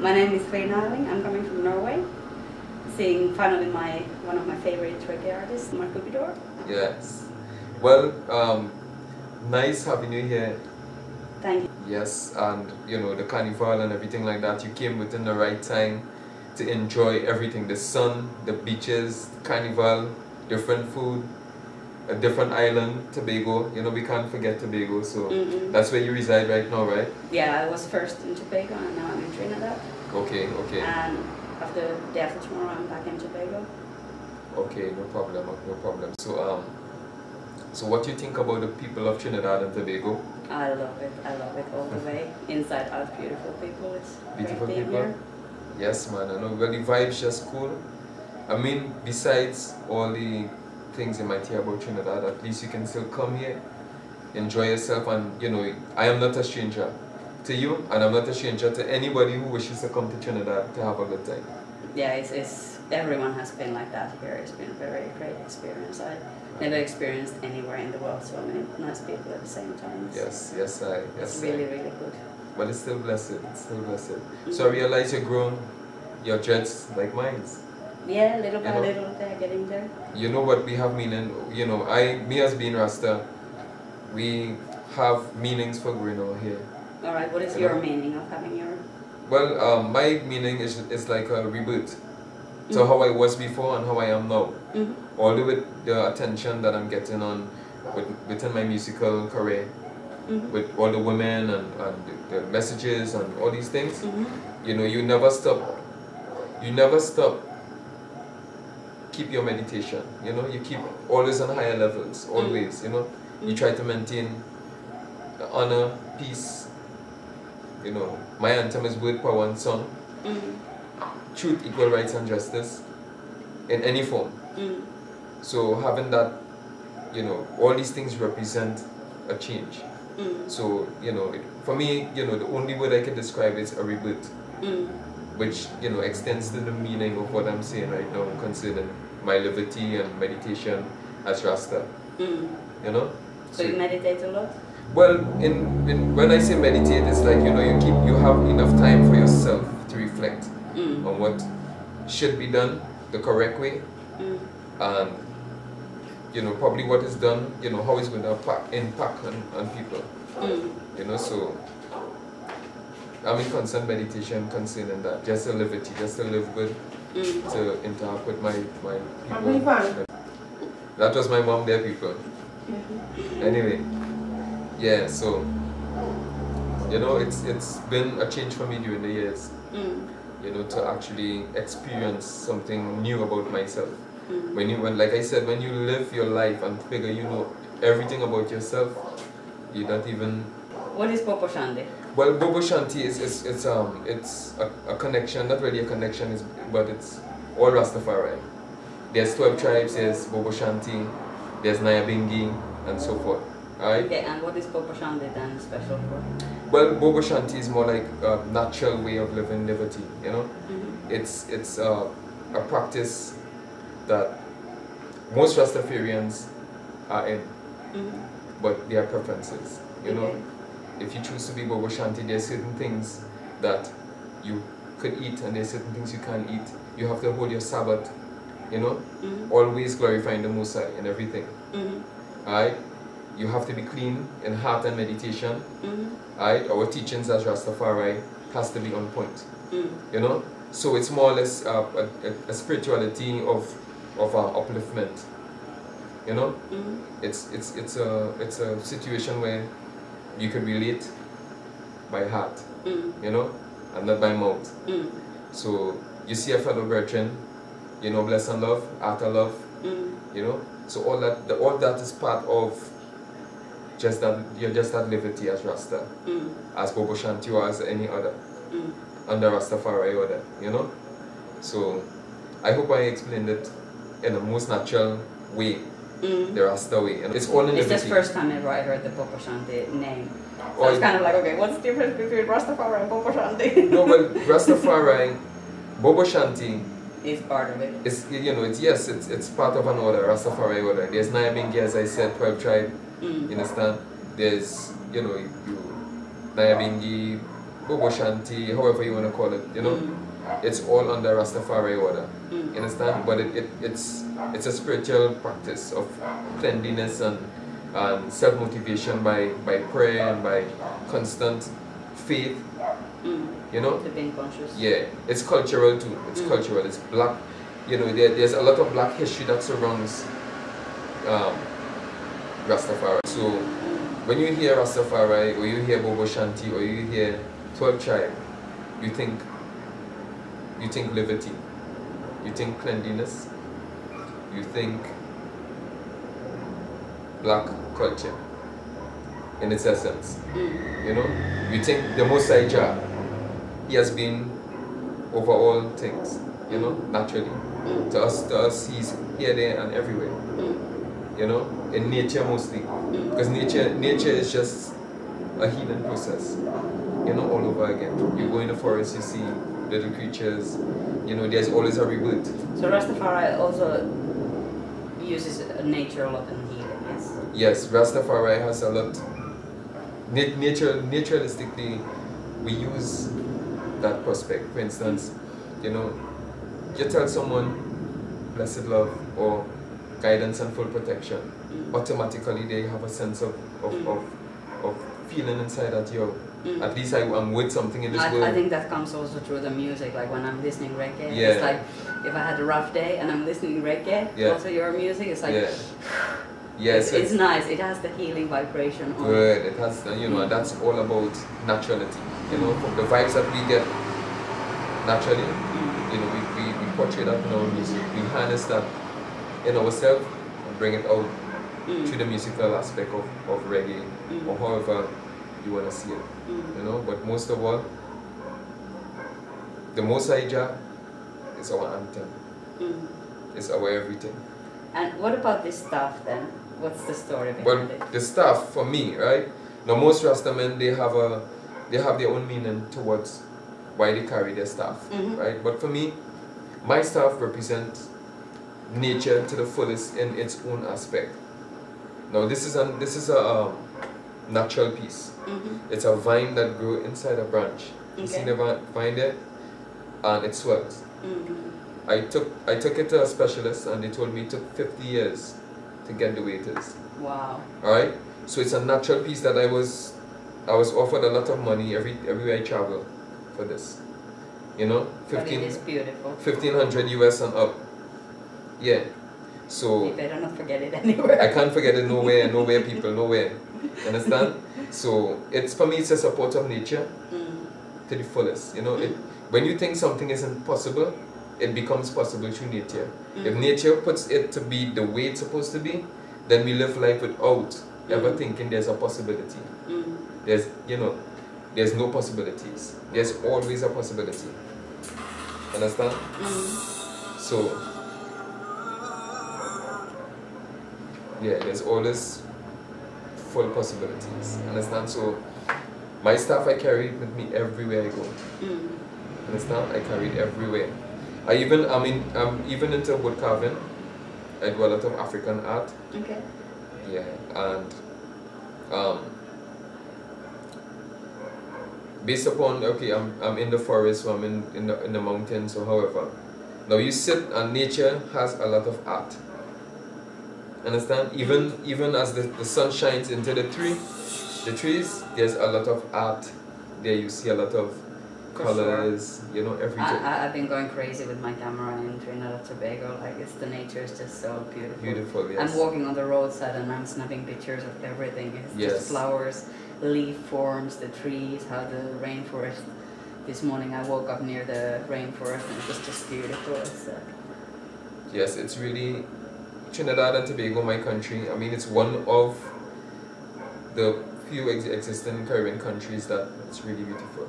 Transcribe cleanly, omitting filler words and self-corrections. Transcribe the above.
My name is RinaArling. I'm coming from Norway. Seeing finally one of my favorite reggae artists, Mark Cupidore. Yes. Well, nice having you here. Thank you. Yes, and you know, the carnival and everything like that, you came within the right time to enjoy everything. The sun, the beaches, the carnival, different food, a different island, Tobago. You know, we can't forget Tobago, so that's where you reside right now, right? Yeah, I was first in Tobago and now I'm in Trinidad. Okay, okay. And day after tomorrow I'm back in Tobago. Okay, no problem, no problem. So what do you think about the people of Trinidad and Tobago? I love it all the way. Inside out, beautiful people. It's beautiful great people. Here. Yes, man. I know. Well, the vibe's just cool. I mean, besides all the things you might hear about Trinidad, at least you can still come here, enjoy yourself, and you know, I am not a stranger to you, and I'm not a stranger to anybody who wishes to come to Trinidad to have a good time. Yeah, it's everyone has been like that here. It's been a very great experience. I never experienced anywhere in the world so many nice people at the same time. It's really good. But it's still blessed. It's still blessed. So I realize you're grown. Your dreads like mine. Yeah, little by little, they're getting there. You know what we have meaning. You know, me as being Rasta, we have meanings for growing out here. All right. What is your meaning of having your? Well, my meaning is like a reboot. So how I was before and how I am now. Although with the attention that I'm getting on within my musical career, with all the women and the messages and all these things, you know, you never stop. You never stop. Keep your meditation. You know, you keep always on higher levels. Always. You know, you try to maintain honor, peace. You know, my anthem is word, power, and song. Truth, equal rights, and justice in any form. So having that, you know, all these things represent a change. So, you know, for me, you know, the only word I can describe is a reboot, which, you know, extends to the meaning of what I'm saying right now, considering my liberty and meditation as Rasta. You know? So you meditate a lot? Well, when I say meditate, it's like, you know, you have enough time for yourself to reflect on what should be done the correct way, and you know, probably what is done, you know, how it's going to impact on people. You know, so I'm in constant meditation concerning that, just to liberty, just to live good, to interact with my people. That was my mom there, people. Anyway, yeah, so you know, it's been a change for me during the years. You know, to actually experience something new about myself. Like I said, when you live your life and figure you know everything about yourself, you don't even. What is Bobo Shanti? Well, Bobo Shanti it's a connection, not really a connection, but it's all Rastafarian. There's 12 tribes. There's Bobo Shanti, there's Nyabingi, and so forth. Alright? Okay, and what is Bobo Shanti then special for? Well, Bobo Shanti is more like a natural way of living liberty, you know? It's a practice that most Rastafarians are in, but their preferences, you know? If you choose to be Bobo Shanti, there are certain things that you could eat and there are certain things you can't eat. You have to hold your Sabbath, you know? Always glorifying the Most High in everything, alright? You have to be clean in heart and meditation. Right? Our teachings as Rastafari has to be on point. You know? So it's more or less a spirituality of upliftment. You know? It's a situation where you can relate by heart. You know? And not by mouth. So you see a fellow brethren, you know, bless and love, after love. You know? So all that is part of you're just at liberty as Rasta, as Bobo Shanti or as any other, under Rastafari order, you know? So, I hope I explained it in the most natural way, the Rasta way. And it's all in It's liberty. the first time ever I heard the Bobo Shanti name. So it's kind of like, okay, what's the difference between Rastafari and Bobo Shanti? No, well, Rastafari, Bobo Shanti is part of it. It's, you know, it's part of an order, Rastafari order. There's Nyabingi, as I said, 12 tribe. You understand? There's, you know, Nyabingi, Bobo Shanti, however you want to call it, you know, it's all under Rastafari order. You understand? But it's a spiritual practice of cleanliness and self-motivation by prayer and by constant faith. You know? To being conscious. Yeah, it's cultural too. It's cultural. It's black. You know, there's a lot of black history that surrounds Rastafari. So when you hear Rastafari, or you hear Bobo Shanti, or you hear 12 Tribe, you think liberty, you think cleanliness, you think black culture in its essence. You know, you think the Most High Jah, he has been over all things, you know, naturally. To us, he's here, there, and everywhere. You know, in nature mostly, because nature is just a healing process. You know, all over again. You go in the forest, you see little creatures. You know, there's always a rebirth. So Rastafari also uses nature a lot in healing, yes? Yes, Rastafari has a lot. Naturalistically, we use that prospect. For instance, you know, you tell someone blessed love or guidance and full protection, automatically they have a sense of feeling inside that, yo, at least I'm with something in this world. I think that comes also through the music, like when I'm listening reggae, it's like if I had a rough day and I'm listening reggae, also your music, it's like, yes, it's nice, it has the healing vibration on good, it has, you know, that's all about naturality, you know, from the vibes that we get naturally, you know, we portray that in our music, we harness that in ourselves and bring it out through the musical aspect of reggae, or however you want to see it, you know. But most of all, the Most High Jah is our anthem, it's our everything. And what about this staff then? What's the story behind it? The staff, for me, right? Now most Rastamen, they have their own meaning towards why they carry their staff, right? But for me, my staff represents nature to the fullest in its own aspect. Now this is a natural piece. It's a vine that grew inside a branch. You see the vine there, and it swells. I took it to a specialist, and they told me it took 50 years to get the way it is. Wow. All right. So it's a natural piece that I was offered a lot of money everywhere I travel for this. You know, 1500 US and up. Yeah. So you better not forget it anywhere. I can't forget it nowhere, people, nowhere. Understand? So it's, for me, it's a support of nature to the fullest. You know, when you think something isn't possible, it becomes possible through nature. If nature puts it to be the way it's supposed to be, then we live life without ever thinking there's a possibility. There's no possibilities. There's always a possibility. Understand? So yeah, there's always full possibilities. Understand? So my stuff I carry with me everywhere I go. Understand? I carry it everywhere. I'm even into wood carving. I do a lot of African art. Okay. Yeah, and based upon, okay, I'm in the forest, so I'm in the mountains, or however. Now you sit and nature has a lot of art. Understand? Even as the sun shines into the trees, there's a lot of art there. You see a lot of colors, you know, everything. I've been going crazy with my camera in Trinidad and Tobago. Like, the nature is just so beautiful. Beautiful, yes. I'm walking on the roadside and I'm snapping pictures of everything. It's just flowers, leaf forms, the trees, how the rainforest. This morning I woke up near the rainforest and it was just beautiful. Yes, it's really Trinidad and Tobago, my country. I mean, it's one of the few existing Caribbean countries that it's really beautiful.